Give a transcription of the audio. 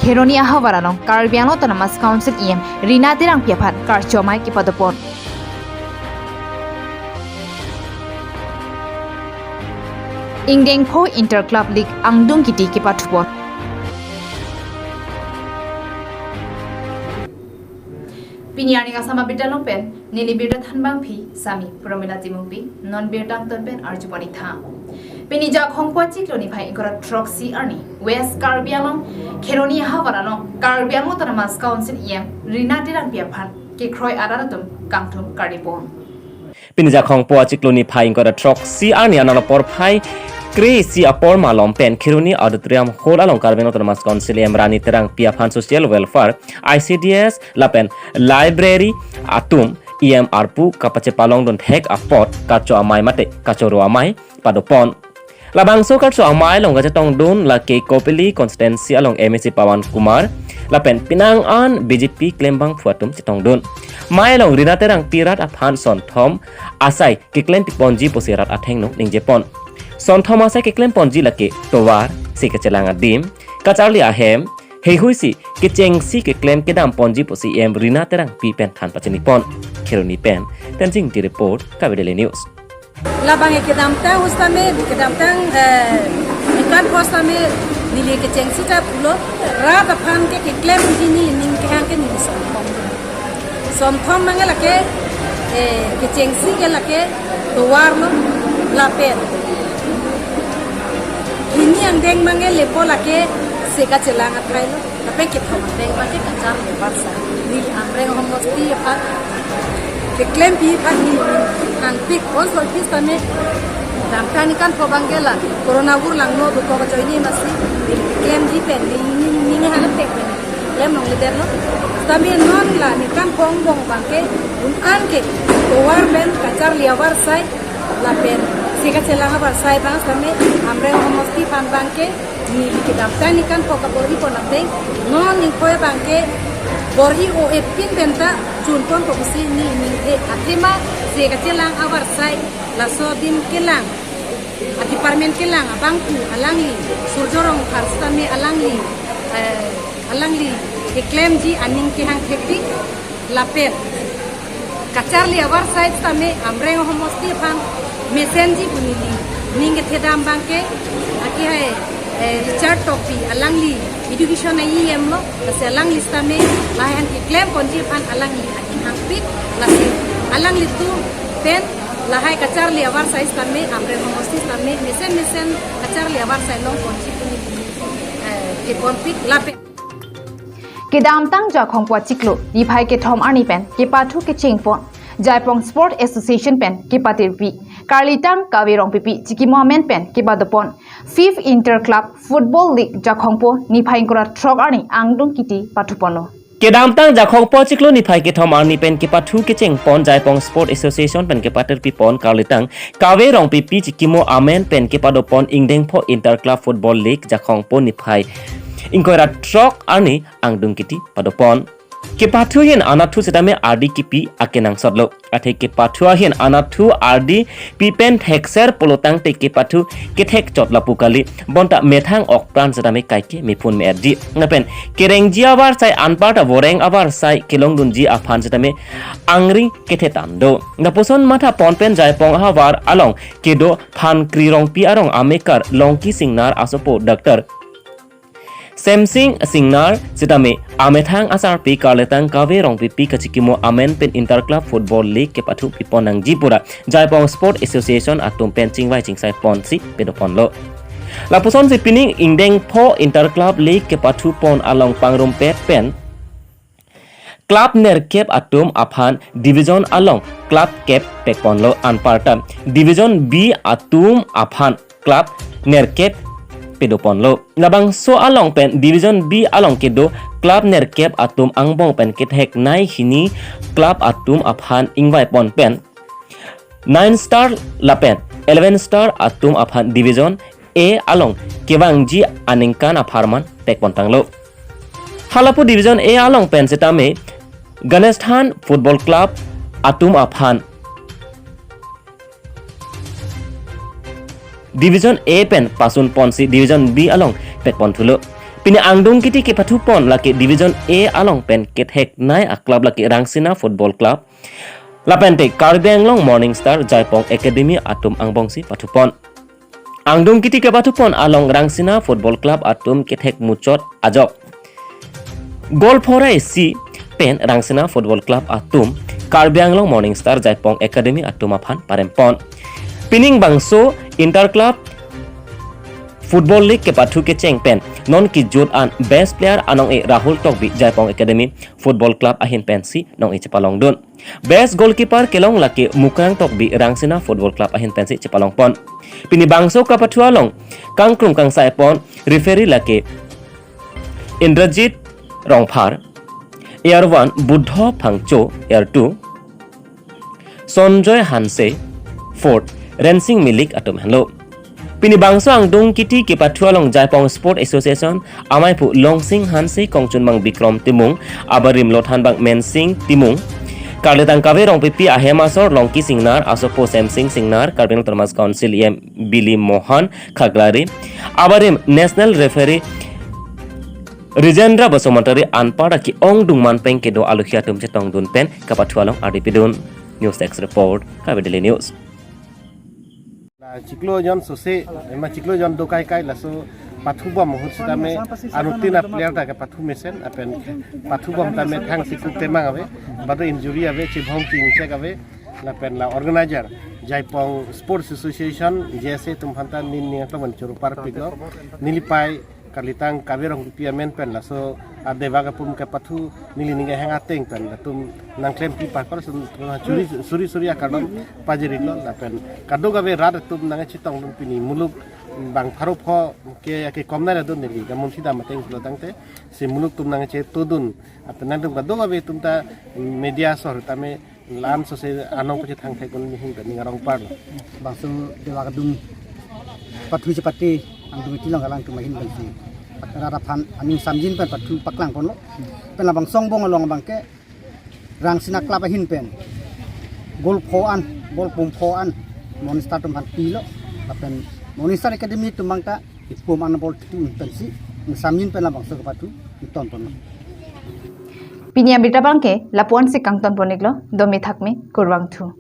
Kheroni Havarano, Carbiano Autonomous Council EM, Rina Tirang Piapat, Karchomai Kipadopon. Ingdeng Po Interclub League Angdung Kiti Kipatupon. Pinyani ka sama bidalong pen, nili birda thanbang phi, sami, promila timungpi, non birdang ton pen arjupani tha. Pinijak hongpo cikloni phai ingkora troxy arni, West Carbialong, Kheroni Havarano, Carbialong Autonomous Council EM, Rina Tirang Piapan, Kikroi Araratum, Kangtum Kardipon. Pinijak hongpo cikloni phai ingkora troxy arni analopor phai, Krisi apor malom pen Kheroni Auditorium Hall along Carbialong Autonomous Council EM Rani Tirang Piapan Social Welfare, ICDS, Lapen, Library, Atum, EM Arpu, Kapache Palong Don Hek Apot, Kacho Amai Mate, Kacho Roamai, Padopon. Labang so Kacho Amai long Gajatong Dun, La Ke Kopili, Constancy along MSC Pawan Kumar, Lapen Pinang An, BJP Klembang Fuatum Chitong Dun. Mai long Rina Tirang Pirat Aphan Son Tom, Asai, Kiklen Tiponji Posirat Atheng Nuk Ning Jepon. Son Thomas ke klem ponji lake towar si ke celanga dim kacharli ahem hei huisi ke chengsi ke klem ke dam ponji posi em Rina Tirang pi pen than pachani pon Kheroni pen tenzing di report Kabedeli News labang ke dam ta ustame ke dam tang ikan postame nili ke chengsi ta pulo ra da phan ke klem jini ning ke hang ke ni son thom mangela ke chengsi ke lake towar no la pen ini yang deng mangel lepo lake seka celang atrai lo tapi kita deng mangke kacar lebarsa ni amre homosti apa deklem pi pani nan pik konsol pistame damkani kan pobangela corona gur langno do ko joini masi deklem di pen ni hana tek lem nong lider lo tapi non la ni kan bongbong bangke un anke towar ben kacar liawar sai la pen seka celang apa sai bang same amre homosti pan bangke ni kita tani kan poka bori ponate non ni koe bangke bori o epin benta chun pon ko si ni atima seka celang awar sai la so dim kelang department kelang abangku alangli surjorong harstame alangli claim ji aning ke hang thekti lapel kacharli awar sai tame amre homosti pan mesenji punili ninge thedam bangke aki hai Richard Topi alangli education ai emlo ase alangli stame lahan ki claim konji pan alangli aki hampit lasi alangli tu pen lahai kacharli awar sai stame amre homosti stame mesen kacharli awar sai long konji punili ke konpit lape Kedam tang ja khongpwa chiklo ni phai ke thom ani pen ke pathu ke chingpon Jaipong Sport Association pen ke patirpi Karlitang Kawerong pipi chiki moment pen ke badopon 5th Inter Club Football League ja khongpo ni phai kora throk ani angdung kiti pathupono Kedam tang ja khongpo chiklo ni phai ke thom ani pen ke pathu ke chengpon Jaipong Sport Association pen ke patirpi pon Karlitang Kawerong pipi chiki mo amen pen ke padopon Ingdeng Po Inter Club Football League ja khongpo ni phai Ingkora trok ani angdung kiti padopon ke pathu hin anathu setame RD kipi akenang sodlo athe ke pathu hin anathu RD pipen thekser polotang te ke pathu ke thek chotla pukali bonta methang okpran setame kaike mifun me RD ngapen kereng ji abar sai anpata boreng abar sai kelongdun ji afan setame angring ke thetando ngaposon matha ponpen Jaipong habar along kedo phan krirong pi arong amekar longki singnar asopo doctor Samsing Singnar sitame amethang asar pi Karletang Kawerong pipi kachikimo amen pen Interclub Football League ke pathu piponang jipura Jaipong Sport Association atum pen chingwai chingsai ponsi pedopon lo lapuson si pining Ingdeng Po Interclub League ke pathu pon along pangrum pet pen Club Nerkep atum aphan Division along Club Cap pekpon lo anparta Division B atum aphan Club Nerkep pedopon lo labang so along pen Division B along kedo Club Nerkep atum angbong pen kethek nai hini Club atum aphan ingwai pon pen 9 star lapen 11 star atum aphan Division A along kewangji aningkan apharman pekpon tanglo halapu Division A along pen setame Ganesthan Football Club atum aphan Division A pen pasun ponsi Division B along pekpon thulo Pini angdung kiti ke pathu pon laki division A along pen kethek nai a club laki Rangsina Football Club. Lapente Karbi Anglong Morning Star Jaipong Academy atum angbongsi pathu pon. Angdung kiti ke pathu pon along Rangsina Football Club atum kethek muchot ajok. Gol forai si pen Rangsina Football Club atum Karbi Anglong Morning Star Jaipong Academy atum aphan parempon. Pining bangso Interclub Football League ke pathu ke cheng pen non ki jut an best player anong e Rahul Tokbi Jaipong Academy Football Club ahin pen si nong e chepalong dun. Best goalkeeper kelong laki Mukrang Tokbi Rangsina Football Club ahin pen si chepalong pon. Pini bangso ka pathu along kangkrung kang sai pon referee laki Indrajit Rongphar, Air 1 Buddha Phangcho, Air 2 Sonjoy Hanse, 4th Rensing Milik atum hello. Pini bangso ang dong kiti ke pathu along Jaipong Sport Association amai pu Longsing Hanse Kongchun Bang Bikram Timung abarim Lothan Bang Mensing Timung Karletang Kawe rong pipi ahemasor Longki Singnar asopo Samsing Singnar Karbin Termas Council em Billy Mohan Khaglari abarim National Referee Rijendra Basomantari anpada ki ong dungman peng ke do alukhia tum chetong dun pen kapathu along RDP dun News X report Kawe Daily News. Ciklo jon sose ema ciklo jon dokai kai laso pathu bom hut sitame anutina player ta ke pathu mesen apen pathu bom tame thang sikuk temang ave bado injury ave chibhong king check ave la pen la organizer Jaipong Sports Association jese tum phanta nin ni to ban churu par pigo nilipai Karlitang Kaverong piamen pen laso adeva ka pum ke pathu nili ninga hang ateng pen tum nang klem pi par suri akadam pajirilo la pen kado gabe rat tum nang chitong dun pini muluk bang pharo pho ke komna la dun nili ga mun sida mateng lo tangte se muluk tum nang che tudun apen nang kado gabe tum ta media sor tame lam so se anong pe thang thai kon ni hing ni ngarong par bangsu dewa kadum pathu chapati ang dumi tilong alang tumahin bansi rarapan aning samjin pen pathu paklang pon lo pen labang songbong along bangke Rangsina Club ahin pen gol phoan gol pum phoan Monistar tum han pilo pen Monistar Academy tumangta ipum an bol tu pensi samjin pen labang so pathu ton pon Pinia Bitabangke Lapuan si Kangton Poniglo Domi Thakme Kurwang Thu